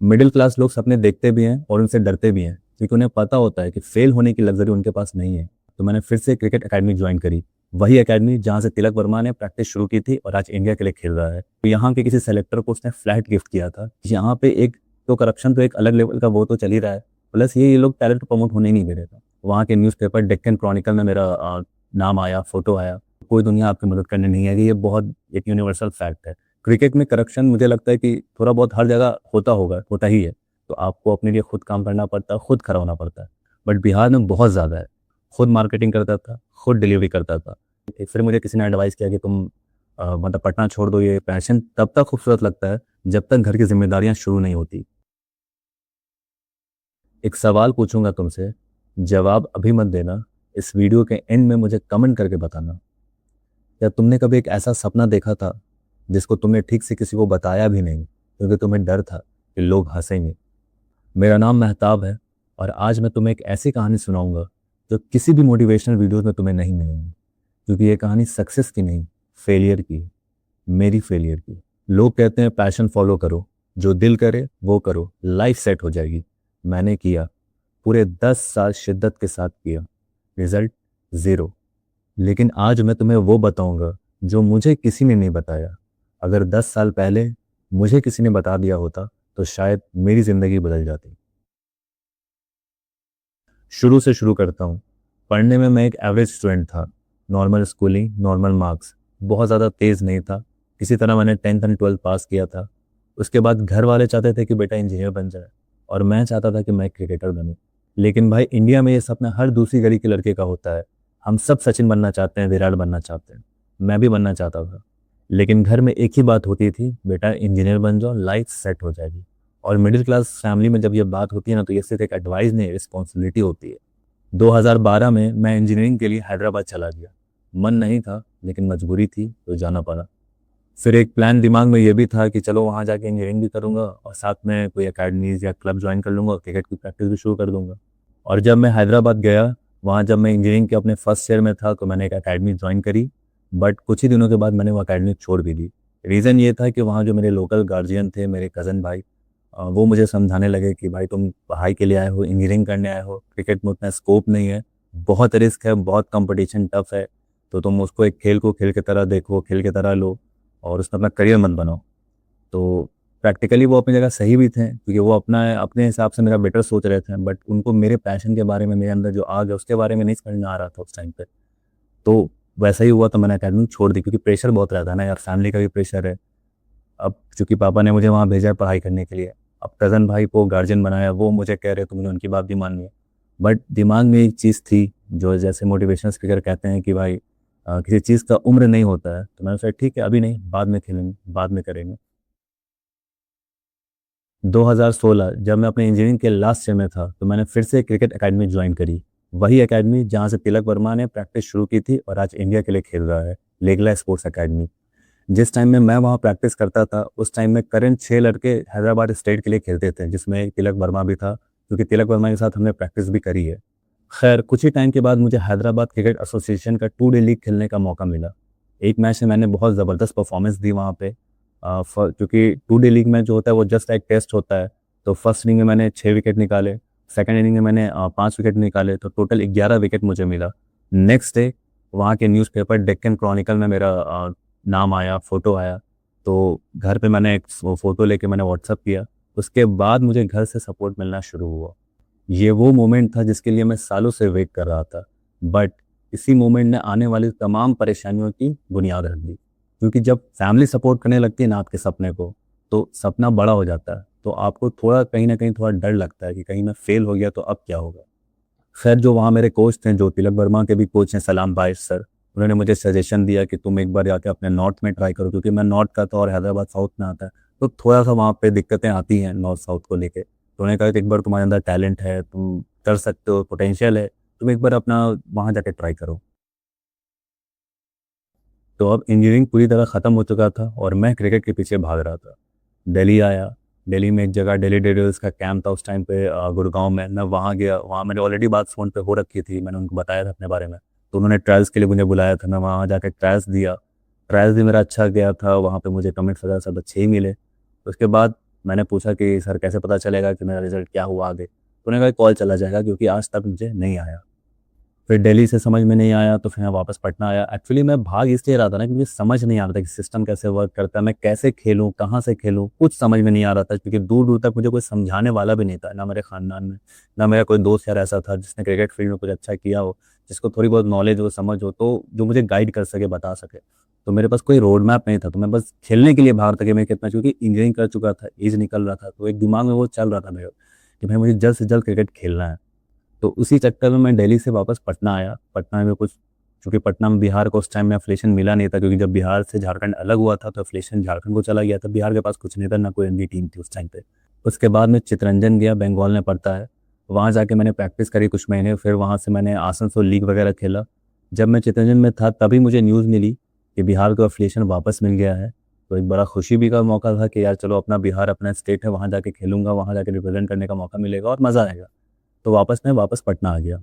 Middle class लोग सपने देखते भी हैं और उनसे डरते भी हैं, क्योंकि उन्हें पता होता है कि फेल होने की लग्जरी उनके पास नहीं है। तो मैंने फिर से क्रिकेट एकेडमी ज्वाइन करी, वही एकेडमी जहाँ से तिलक वर्मा ने प्रैक्टिस शुरू की थी और आज इंडिया के लिए खेल रहा है। तो यहाँ के किसी सेलेक्टर को उसने फ्लैट गिफ्ट किया था। यहाँ पे एक तो करप्शन तो एक अलग लेवल का वो तो चल ही रहा है, प्लस ये लोग टैलेंट प्रमोट होने ही नहीं दे रहे थे। वहाँ के न्यूज़पेपर डेक्कन क्रॉनिकल में मेरा नाम आया, फोटो आया। कोई दुनिया आपकी मदद करने नहीं आएगी, ये बहुत एक यूनिवर्सल फैक्ट है। क्रिकेट में करप्शन मुझे लगता है कि थोड़ा बहुत हर जगह होता होगा, होता ही है। तो आपको अपने लिए खुद काम करना पड़ता है, खुद खड़ा होना पड़ता है। बट बिहार में बहुत ज़्यादा है। खुद मार्केटिंग करता था, खुद डिलीवरी करता था। फिर मुझे किसी ने एडवाइस किया कि तुम मतलब पढ़ना छोड़ दो, ये पैशन तब तक खूबसूरत लगता है जब तक घर की जिम्मेदारियां शुरू नहीं होती। एक सवाल पूछूंगा तुमसे, जवाब अभी मत देना। इस वीडियो के एंड में मुझे कमेंट करके बताना, क्या तुमने कभी एक ऐसा सपना देखा था जिसको तुमने ठीक से किसी को बताया भी नहीं क्योंकि तुम्हें डर था कि लोग हंसेंगे। मेरा नाम मेहताब है और आज मैं तुम्हें एक ऐसी कहानी सुनाऊंगा जो किसी भी मोटिवेशनल वीडियोस में तुम्हें नहीं मिलेगी, क्योंकि ये कहानी सक्सेस की नहीं, फेलियर की है। मेरी फेलियर की। लोग कहते हैं पैशन फॉलो करो, जो दिल करे वो करो, लाइफ सेट हो जाएगी। मैंने किया, पूरे 10 साल शिद्दत के साथ किया, रिजल्ट ज़ीरो। लेकिन आज मैं तुम्हें वो बताऊंगा जो मुझे किसी ने नहीं बताया। अगर 10 साल पहले मुझे किसी ने बता दिया होता तो शायद मेरी ज़िंदगी बदल जाती। शुरू से शुरू करता हूँ। पढ़ने में मैं एक एवरेज स्टूडेंट था। नॉर्मल स्कूलिंग, नॉर्मल मार्क्स, बहुत ज़्यादा तेज़ नहीं था। किसी तरह मैंने 10th एंड 12th पास किया था। उसके बाद घर वाले चाहते थे कि बेटा इंजीनियर बन जाए और मैं चाहता था कि मैं क्रिकेटर बनूं। लेकिन भाई इंडिया में ये सपना हर दूसरी गली के लड़के का होता है। हम सब सचिन बनना चाहते हैं, विराट बनना चाहते हैं। मैं भी बनना चाहता था। लेकिन घर में एक ही बात होती थी, बेटा इंजीनियर बन जाओ, लाइफ सेट हो जाएगी। और मिडिल क्लास फैमिली में जब ये बात होती है ना, तो ये सिर्फ एक एडवाइस नहीं, रिस्पॉन्सिबिलिटी होती है। 2012 में मैं इंजीनियरिंग के लिए हैदराबाद चला गया। मन नहीं था लेकिन मजबूरी थी तो जाना पड़ा। फिर एक प्लान दिमाग में ये भी था कि चलो वहाँ जाके इंजीनियरिंग भी करूँगा और साथ में कोई अकेडमीज या क्लब ज्वाइन कर लूँगा, क्रिकेट की प्रैक्टिस भी शुरू कर दूंगा। और जब मैं हैदराबाद गया, वहाँ जब मैं इंजीनियरिंग के अपने फर्स्ट ईयर में था तो मैंने एक अकेडमी ज्वाइन करी। बट कुछ ही दिनों के बाद मैंने वो अकेडमी छोड़ भी दी। रीज़न ये था कि वहाँ जो मेरे लोकल गार्जियन थे, मेरे कज़न भाई, वो मुझे समझाने लगे कि भाई तुम पढ़ाई के लिए आए हो, इंजीनियरिंग करने आए हो, क्रिकेट में उतना स्कोप नहीं है, बहुत रिस्क है, बहुत कंपटीशन टफ है। तो तुम उसको एक खेल को खेल की तरह देखो, खेल की तरह लो और उसमें अपना करियर मत बनाओ। तो प्रैक्टिकली वो अपनी जगह सही भी थे, क्योंकि वो अपना अपने हिसाब से मेरा बेटर सोच रहे थे। बट उनको मेरे पैशन के बारे में, मेरे अंदर जो आग है उसके बारे में नहीं समझ में आ रहा था उस टाइम पे। तो वैसा ही हुआ, तो मैंने अकेडमी छोड़ दी, क्योंकि प्रेशर बहुत रहता है ना यार, फैमिली का भी प्रेशर है। अब चूंकि पापा ने मुझे वहाँ भेजा है पढ़ाई करने के लिए, अब कज़न भाई को गार्जियन बनाया, वो मुझे कह रहे तो मुझे उनकी बात भी माननी है। बट दिमाग में एक चीज़ थी, जो जैसे मोटिवेशनल स्पीकर कहते हैं कि भाई किसी चीज़ का उम्र नहीं होता है। तो मैंने सोचा ठीक है, अभी नहीं, बाद में खेलेंगे, बाद में करेंगे। 2016 जब मैं अपने इंजीनियरिंग के लास्ट ईयर में था तो मैंने फिर से क्रिकेट एकेडमी ज्वाइन करी, वही एकेडमी जहाँ से तिलक वर्मा ने प्रैक्टिस शुरू की थी और आज इंडिया के लिए खेल रहा है, लेगला स्पोर्ट्स एकेडमी। जिस टाइम में मैं वहाँ प्रैक्टिस करता था उस टाइम में करंट 6 लड़के हैदराबाद स्टेट के लिए खेलते थे, जिसमें तिलक वर्मा भी था, क्योंकि तिलक वर्मा के साथ हमने प्रैक्टिस भी करी है। खैर कुछ ही टाइम के बाद मुझे हैदराबाद क्रिकेट एसोसिएशन का 2 डे लीग खेलने का मौका मिला। एक मैच में मैंने बहुत ज़बरदस्त परफॉर्मेंस दी वहाँ पे। क्योंकि 2 डे लीग में जो होता है वो जस्ट एक टेस्ट होता है। तो फर्स्ट इनिंग में मैंने 6 विकेट निकाले, सेकंड इनिंग में मैंने 5 विकेट निकाले, तो टोटल 11 विकेट मुझे मिला। नेक्स्ट डे वहाँ के न्यूज़पेपर डेक्कन क्रॉनिकल में मेरा नाम आया, फ़ोटो आया। तो घर पे मैंने एक फ़ोटो लेके मैंने व्हाट्सअप किया। उसके बाद मुझे घर से सपोर्ट मिलना शुरू हुआ। ये वो मोमेंट था जिसके लिए मैं सालों से वेट कर रहा था। बट इसी मोमेंट ने आने वाली तमाम परेशानियों की बुनियाद रख दी, क्योंकि जब फैमिली सपोर्ट करने लगती है ना आपके सपने को, तो सपना बड़ा हो जाता है। तो आपको थोड़ा कहीं ना कहीं थोड़ा डर लगता है कि कहीं मैं फेल हो गया तो अब क्या होगा। खैर जो वहाँ मेरे कोच थे, जो तिलक वर्मा के भी कोच हैं, सलाम बाइश सर, उन्होंने मुझे सजेशन दिया कि तुम एक बार जाके अपने नॉर्थ में ट्राई करो, क्योंकि मैं नॉर्थ का था और हैदराबाद साउथ में आता है। तो थोड़ा सा वहाँ पे दिक्कतें आती हैं नॉर्थ साउथ को लेके। तो उन्होंने कहा कि एक बार तुम्हारे अंदर टैलेंट है, तुम कर सकते हो, पोटेंशियल है, तुम एक बार अपना वहाँ जाके ट्राई करो। तो अब इंजीनियरिंग पूरी तरह ख़त्म हो चुका था और मैं क्रिकेट के पीछे भाग रहा था। दिल्ली आया। दिल्ली में एक जगह दिल्ली डेयरडेविल्स का कैंप था उस टाइम पे, गुड़गांव में। मैं वहाँ गया, वहाँ मैंने ऑलरेडी बात फ़ोन पे हो रखी थी, मैंने उनको बताया था अपने बारे में। तो उन्होंने ट्रायल्स के लिए मुझे बुलाया था, मैं वहाँ जाकर ट्रायल्स दिया। ट्रायल्स भी मेरा अच्छा गया था, वहाँ पे मुझे कमेंट्स वगैरह सब अच्छे ही मिले। उसके बाद मैंने पूछा कि सर कैसे पता चलेगा कि मेरा रिजल्ट क्या हुआ आगे, तो उन्होंने कहा कॉल चला जाएगा, क्योंकि आज तक मुझे नहीं आया। फिर दिल्ली से समझ में नहीं आया तो फिर मैं वापस पटना आया। एक्चुअली मैं भाग इसलिए रहा था ना कि मुझे समझ नहीं आ रहा था कि सिस्टम कैसे वर्क करता है, मैं कैसे खेलूँ, कहाँ से खेलूँ, कुछ समझ में नहीं आ रहा था, क्योंकि दूर दूर तक मुझे कोई समझाने वाला भी नहीं था, ना मेरे खानदान में, ना मेरा कोई दोस्त यार ऐसा था जिसने क्रिकेट फील्ड में कुछ अच्छा किया हो, जिसको थोड़ी बहुत नॉलेज हो, समझ हो, तो जो मुझे गाइड कर सके, बता सके। तो मेरे पास कोई रोड मैप नहीं था, तो मैं बस खेलने के लिए बाहर था कि मैं कितना, क्योंकि इंजीनियरिंग कर चुका था, एज निकल रहा था, तो एक दिमाग में वो चल रहा था मेरे कि भाई मुझे जल्द से जल्द क्रिकेट खेलना है। तो उसी चक्कर में मैं दिल्ली से वापस पटना आया। पटना में कुछ, चूँकि पटना में बिहार को उस टाइम में एफ़िलिएशन मिला नहीं था, क्योंकि जब बिहार से झारखंड अलग हुआ था तो एफ़िलिएशन झारखंड को चला गया था। बिहार के पास कुछ नहीं था, ना कोई रणजी टीम थी उस टाइम पे। उसके बाद मैं चितरंजन गया, बंगाल में पड़ता है। वहाँ जाके मैंने प्रैक्टिस करी कुछ महीने, फिर वहाँ से मैंने आसनसोल लीग वगैरह खेला। जब मैं चितरंजन में था तभी मुझे न्यूज़ मिली कि बिहार को एफ़िलिएशन वापस मिल गया है। तो एक बड़ा खुशी भी का मौका था कि यार चलो अपना बिहार, अपना स्टेट है, वहाँ जाके खेलूँगा, वहाँ जाके रिप्रेज़ेंट करने का मौका मिलेगा और मज़ा आएगा। तो वापस पटना आ गया।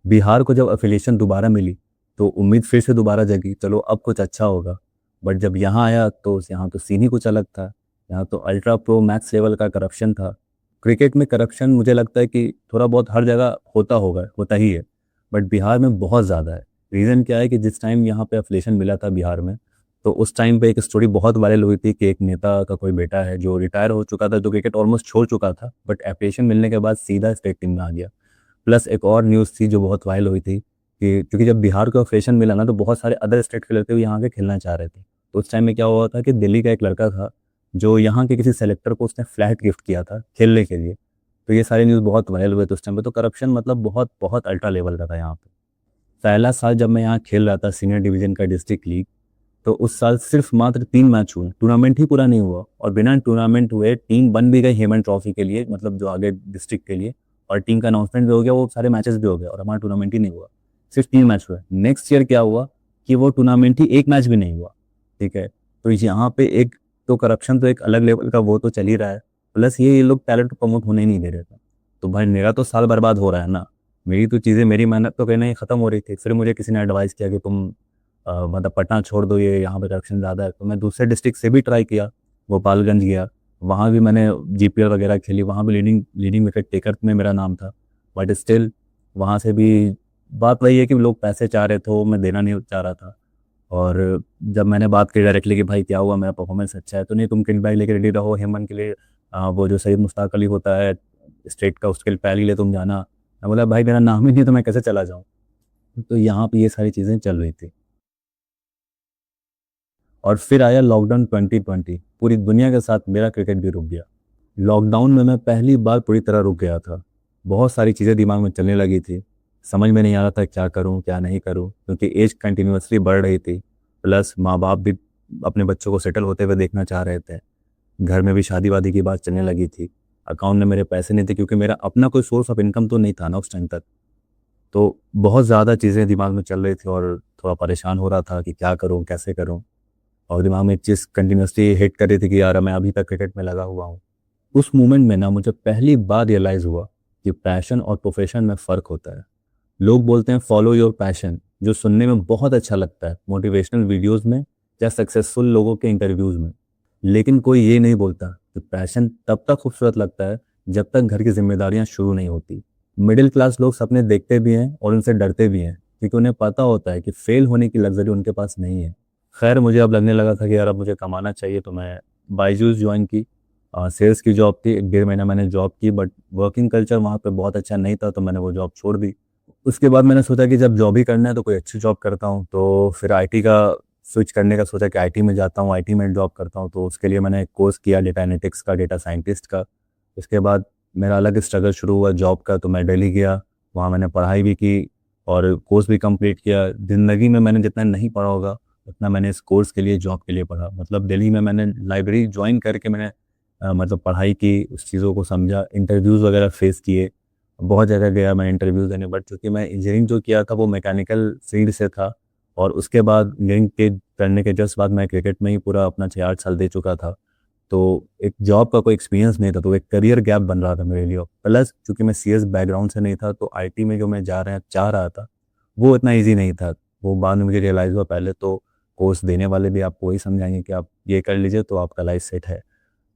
बिहार को जब एफ़िलिएशन दोबारा मिली, तो उम्मीद फिर से दोबारा जगी, चलो अब कुछ अच्छा होगा। बट जब यहाँ आया तो यहाँ तो सीन ही कुछ अलग था। यहाँ तो अल्ट्रा प्रो मैक्स लेवल का करप्शन था। क्रिकेट में करप्शन मुझे लगता है कि थोड़ा बहुत हर जगह होता होगा, होता ही है, बट बिहार में बहुत ज़्यादा है। रीज़न क्या है कि जिस टाइम यहाँ पे एफ़िलिएशन मिला था बिहार में, तो उस टाइम पे एक स्टोरी बहुत वायरल हुई थी कि एक नेता का कोई बेटा है जो रिटायर हो चुका था, जो क्रिकेट ऑलमोस्ट छोड़ चुका था, बट एफ़िलिएशन मिलने के बाद सीधा स्टेट टीम में आ गया। प्लस एक और न्यूज़ थी जो बहुत वायरल हुई थी कि क्योंकि जब बिहार को ऑपरेशन मिला ना, तो बहुत सारे अदर स्टेट के लड़के भी यहाँ आके खेलना चाह रहे थे। तो उस टाइम में क्या हुआ था कि दिल्ली का एक लड़का था, जो यहाँ के किसी सेलेक्टर को उसने फ्लैट गिफ्ट किया था खेलने के लिए। तो ये सारी न्यूज़ बहुत वायरल हुए थे उस टाइम पे। तो करप्शन मतलब बहुत बहुत अल्ट्रा लेवल का था यहाँ पे। पहला साल जब मैं यहाँ खेल रहा था सीनियर डिवीज़न का डिस्ट्रिक्ट लीग, तो उस साल सिर्फ मात्र 3 मैच हुए, टूर्नामेंट ही पूरा नहीं हुआ, और बिना टूर्नामेंट हुए टीम बन भी गई हेमन ट्रॉफी के लिए, मतलब जो आगे डिस्ट्रिक्ट के लिए, और टीम का अनाउंसमेंट भी हो गया, वो सारे मैचेस भी हो गए, और हमारा टूर्नामेंट ही नहीं हुआ। सिर्फ 3 मैच हुए। नेक्स्ट ईयर क्या हुआ कि वो टूर्नामेंट ही एक मैच भी नहीं हुआ। ठीक है, तो यहाँ पे एक तो करप्शन तो एक अलग लेवल का वो तो चल ही रहा है, प्लस ये लोग टैलेंट प्रमोट होने ही नहीं दे रहे थे। तो भाई मेरा तो साल बर्बाद हो रहा है ना, मेरी तो चीज़ें, मेरी मेहनत तो कहीं ना कहीं खत्म हो रही थी। फिर मुझे किसी ने एडवाइस किया कि तुम मतलब पटना छोड़ दो, ये यहाँ पे करप्शन ज़्यादा है। तो मैं दूसरे डिस्ट्रिक्ट से भी ट्राई किया, गोपालगंज गया, वहाँ भी मैंने जीपीएल वगैरह खेली, वहाँ भी लीडिंग लीडिंग विकेट टेकर में मेरा नाम था। बट स्टिल वहाँ से भी बात वही है कि लोग पैसे चाह रहे थे, वो मैं देना नहीं चाह रहा था। और जब मैंने बात की डायरेक्टली कि भाई क्या हुआ, मेरा परफॉर्मेंस अच्छा है, तो नहीं तुम किट बैग लेके रेडी रहो, हेमन के लिए वो जो सैयद मुश्ताक अली होता है स्टेट का, उसके लिए पहले लिए तुम जाना। मैं बोला भाई मेरा नाम ही नहीं, तो मैं कैसे चला जाऊँ। तो यहाँ पे ये सारी चीज़ें चल रही थी। और फिर आया लॉकडाउन 2020, पूरी दुनिया के साथ मेरा क्रिकेट भी रुक गया। लॉकडाउन में मैं पहली बार पूरी तरह रुक गया था। बहुत सारी चीज़ें दिमाग में चलने लगी थी, समझ में नहीं आ रहा था क्या करूं क्या नहीं करूं, क्योंकि एज कंटिन्यूअसली बढ़ रही थी। प्लस माँ बाप भी अपने बच्चों को सेटल होते हुए देखना चाह रहे थे। घर में भी शादी वादी की बात चलने लगी थी। अकाउंट में मेरे पैसे नहीं थे, क्योंकि मेरा अपना कोई सोर्स ऑफ इनकम तो नहीं था ना उस टाइम तक। तो बहुत ज़्यादा चीज़ें दिमाग में चल रही थी, और थोड़ा परेशान हो रहा था कि क्या करूँ कैसे करूँ। और दिमाग में एक चीज़ कंटिन्यूअसली हिट कर रही थी कि यार मैं अभी तक क्रिकेट में लगा हुआ हूँ। उस मोमेंट में ना मुझे पहली बार रियलाइज़ हुआ कि पैशन और प्रोफेशन में फ़र्क होता है। लोग बोलते हैं फॉलो योर पैशन, जो सुनने में बहुत अच्छा लगता है मोटिवेशनल वीडियोस में या सक्सेसफुल लोगों के इंटरव्यूज़ में। लेकिन कोई ये नहीं बोलता कि पैशन तब तक खूबसूरत लगता है जब तक घर की जिम्मेदारियां शुरू नहीं होती। मिडिल क्लास लोग सपने देखते भी हैं और उनसे डरते भी हैं, क्योंकि उन्हें पता होता है कि फेल होने की लग्जरी उनके पास नहीं है। खैर मुझे अब लगने लगा था कि यार अब मुझे कमाना चाहिए, तो मैं बायजूस ज्वाइन की। सेल्स की जॉब थी, 1 डेढ़ महीना मैंने जॉब की, बट वर्किंग कल्चर वहाँ पे बहुत अच्छा नहीं था, तो मैंने वो जॉब छोड़ दी। उसके बाद मैंने सोचा कि जब जॉब ही करना है तो कोई अच्छी जॉब करता हूँ, तो फिर आईटी का स्विच करने का सोचा कि आईटी में जाता हूँ, आईटी में जॉब करता हूँ। तो उसके लिए मैंने एक कोर्स किया डेटा एनालिटिक्स का, डेटा साइंटिस्ट का। उसके बाद मेरा अलग स्ट्रगल शुरू हुआ जॉब का, तो मैं दिल्ली गया, वहाँ मैंने पढ़ाई भी की और कोर्स भी कंप्लीट किया। ज़िंदगी में मैंने जितना नहीं पढ़ा होगा उतना मैंने इस कोर्स के लिए, जॉब के लिए पढ़ा। मतलब दिल्ली में मैंने लाइब्रेरी ज्वाइन करके मैंने मतलब पढ़ाई की, उस चीज़ों को समझा, इंटरव्यूज़ वगैरह फेस किए, बहुत जगह गया मैं इंटरव्यू देने। बट चूँकि मैं इंजीनियरिंग जो किया था वो मैकेनिकल फील्ड से था, और उसके बाद इंजीनियरिंग के करने के जस्ट बाद मैं क्रिकेट में ही पूरा अपना 6-8 साल दे चुका था। तो एक जॉब का कोई एक्सपीरियंस नहीं था, तो एक करियर गैप बन रहा था मेरे लिए। प्लस चूँकि मैं सीएस बैकग्राउंड से नहीं था, तो आईटी में जो मैं जा रहा चाह रहा था वो इतना ईजी नहीं था। वो बाद में मुझे रियलाइज़ हुआ। पहले तो कोर्स देने वाले भी आपको वही समझाएंगे कि आप ये कर लीजिए तो आपका लाइफ सेट है।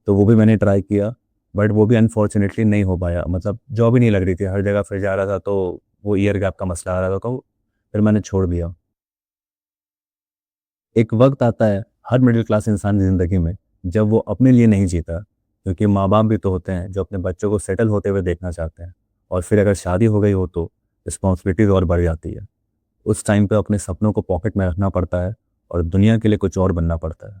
तो वो भी मैंने ट्राई किया, बट वो भी अनफॉर्चुनेटली नहीं हो पाया। मतलब जॉब ही नहीं लग रही थी, हर जगह फिर जा रहा था, तो वो ईयर गैप का मसला आ रहा था, तो फिर मैंने छोड़ दिया। एक वक्त आता है हर मिडिल क्लास इंसान की ज़िंदगी में जब वो अपने लिए नहीं जीता, क्योंकि माँ बाप भी तो होते हैं जो अपने बच्चों को सेटल होते हुए देखना चाहते हैं, और फिर अगर शादी हो गई हो तो रिस्पॉन्सिबिलिटीज और बढ़ जाती है। उस टाइम पे अपने सपनों को पॉकेट में रखना पड़ता है और दुनिया के लिए कुछ और बनना पड़ता है।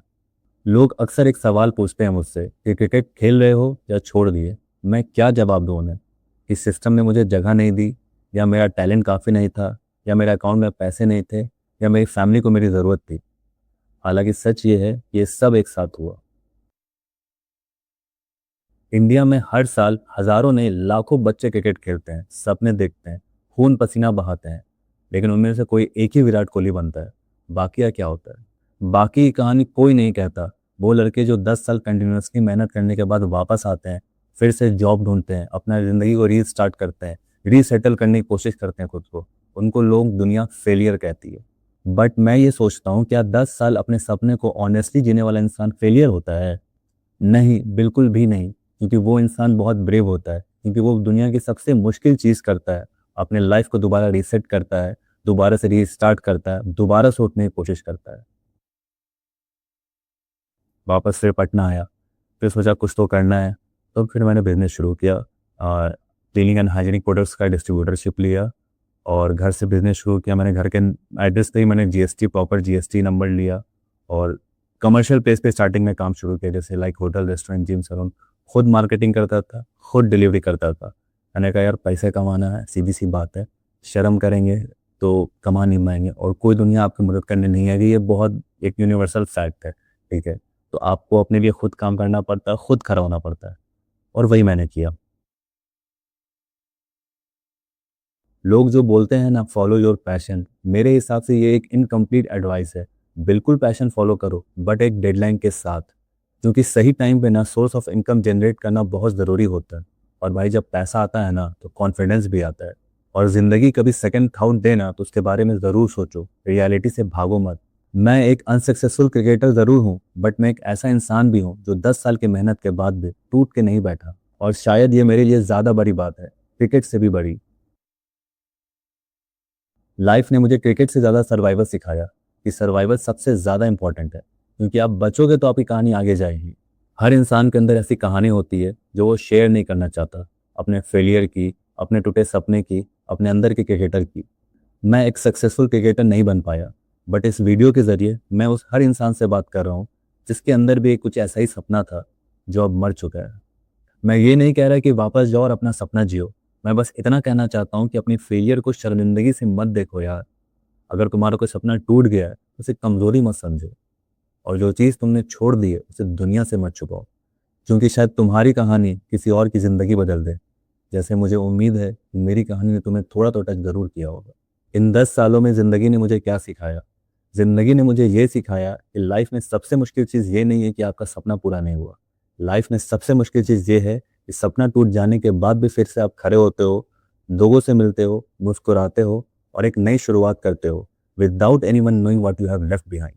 लोग अक्सर एक सवाल पूछते हैं मुझसे कि क्रिकेट खेल रहे हो या छोड़ दिए। मैं क्या जवाब दूं उन्हें कि सिस्टम ने मुझे जगह नहीं दी, या मेरा टैलेंट काफ़ी नहीं था, या मेरे अकाउंट में पैसे नहीं थे, या मेरी फैमिली को मेरी ज़रूरत थी। हालांकि सच ये है कि ये सब एक साथ हुआ। इंडिया में हर साल हजारों नहीं लाखों बच्चे क्रिकेट खेलते हैं, सपने देखते हैं, खून पसीना बहाते हैं, लेकिन उनमें से कोई एक ही विराट कोहली बनता है। बाकी का क्या होता है? बाकी की कहानी कोई नहीं कहता। वो लड़के जो 10 साल कंटिन्यूसली मेहनत करने के बाद वापस आते हैं, फिर से जॉब ढूंढते हैं, अपना ज़िंदगी को रीस्टार्ट करते हैं, रीसेटल करने की कोशिश करते हैं खुद को, उनको लोग दुनिया फेलियर कहती है। बट मैं ये सोचता हूँ, क्या 10 साल अपने सपने को ऑनेस्टली जीने वाला इंसान फेलियर होता है? नहीं, बिल्कुल भी नहीं, क्योंकि वो इंसान बहुत ब्रेव होता है, क्योंकि वो दुनिया की सबसे मुश्किल चीज़ करता है, अपने लाइफ को दोबारा रीसेट करता है, दोबारा से रीस्टार्ट करता है, दोबारा से उठने की कोशिश करता है। वापस फिर पटना आया, फिर सोचा कुछ तो करना है, तो फिर मैंने बिज़नेस शुरू किया। क्लीनिंग एंड हाइजीनिक प्रोडक्ट्स का डिस्ट्रीब्यूटरशिप लिया और घर से बिज़नेस शुरू किया। मैंने घर के एड्रेस पे ही मैंने जीएसटी प्रॉपर जीएसटी नंबर लिया और कमर्शियल प्लेस पे स्टार्टिंग में काम शुरू किया, जैसे like hotel, restaurant, gym, salon. खुद मार्केटिंग करता था, खुद डिलीवरी करता था। मैंने कहा यार पैसे कमाना है, सीधी सी बात है, शर्म करेंगे तो कमा नहीं पाएंगे और कोई दुनिया आपकी मदद करने नहीं आएगी। ये बहुत एक यूनिवर्सल फैक्ट है, ठीक है? तो आपको अपने लिए खुद काम करना पड़ता है, खुद खड़ा होना पड़ता है, और वही मैंने किया। लोग जो बोलते हैं ना फॉलो योर पैशन, मेरे हिसाब से ये एक इनकम्प्लीट एडवाइस है। बिल्कुल पैशन फॉलो करो, बट एक डेडलाइन के साथ, क्योंकि सही टाइम पे ना सोर्स ऑफ इनकम जनरेट करना बहुत ज़रूरी होता है। और भाई जब पैसा आता है ना तो कॉन्फिडेंस भी आता है। और ज़िंदगी कभी सेकंड थाउट देना तो उसके बारे में ज़रूर सोचो, रियलिटी से भागो मत। मैं एक अनसक्सेसफुल क्रिकेटर ज़रूर हूँ, बट मैं एक ऐसा इंसान भी हूँ जो 10 साल की मेहनत के बाद भी टूट के नहीं बैठा, और शायद ये मेरे लिए ज़्यादा बड़ी बात है, क्रिकेट से भी बड़ी। लाइफ ने मुझे क्रिकेट से ज़्यादा सर्वाइवल सिखाया कि सर्वाइवल सबसे ज़्यादा इंपॉर्टेंट है, क्योंकि आप बचोगे तो आपकी कहानी आगे जाएगी। हर इंसान के अंदर ऐसी कहानी होती है जो वो शेयर नहीं करना चाहता, अपने फेलियर की, अपने टूटे सपने की, अपने अंदर के क्रिकेटर की। मैं एक सक्सेसफुल क्रिकेटर नहीं बन पाया, बट इस वीडियो के ज़रिए मैं उस हर इंसान से बात कर रहा हूँ जिसके अंदर भी कुछ ऐसा ही सपना था जो अब मर चुका है। मैं ये नहीं कह रहा कि वापस जाओ और अपना सपना जियो। मैं बस इतना कहना चाहता हूँ कि अपनी फेलियर को शर्मिंदगी से मत देखो यार। अगर तुम्हारा कोई सपना टूट गया है, उसे कमज़ोरी मत समझो, और जो चीज़ तुमने छोड़ दी है उसे दुनिया से मत छुपाओ, क्योंकि शायद तुम्हारी कहानी किसी और की ज़िंदगी बदल दे, जैसे मुझे उम्मीद है कि मेरी कहानी ने तुम्हें थोड़ा तो टच ज़रूर किया होगा। इन 10 सालों में ज़िंदगी ने मुझे क्या सिखाया? ज़िंदगी ने मुझे ये सिखाया कि लाइफ में सबसे मुश्किल चीज़ ये नहीं है कि आपका सपना पूरा नहीं हुआ। लाइफ में सबसे मुश्किल चीज़ ये है कि सपना टूट जाने के बाद भी फिर से आप खड़े होते हो, लोगों से मिलते हो, मुस्कुराते हो और एक नई शुरुआत करते हो, without anyone knowing what you have left behind.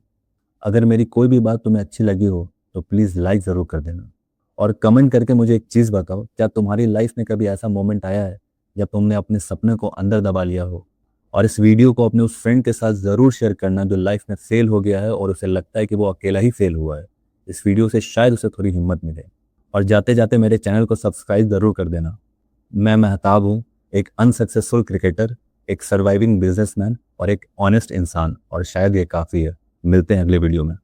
अगर मेरी कोई भी बात तुम्हें अच्छी लगी हो तो प्लीज़ लाइक ज़रूर कर देना, और कमेंट करके मुझे एक चीज़ बताओ, क्या तुम्हारी लाइफ में कभी ऐसा मोमेंट आया है जब तुमने अपने सपने को अंदर दबा लिया हो? और इस वीडियो को अपने उस फ्रेंड के साथ ज़रूर शेयर करना जो लाइफ में फेल हो गया है और उसे लगता है कि वो अकेला ही फेल हुआ है। इस वीडियो से शायद उसे थोड़ी हिम्मत मिले। और जाते जाते मेरे चैनल को सब्सक्राइब ज़रूर कर देना। मैं महताब हूँ, एक अनसक्सेसफुल क्रिकेटर, एक सर्वाइविंग बिजनेसमैन और एक ऑनेस्ट इंसान, और शायद ये काफ़ी है। मिलते हैं अगले वीडियो में।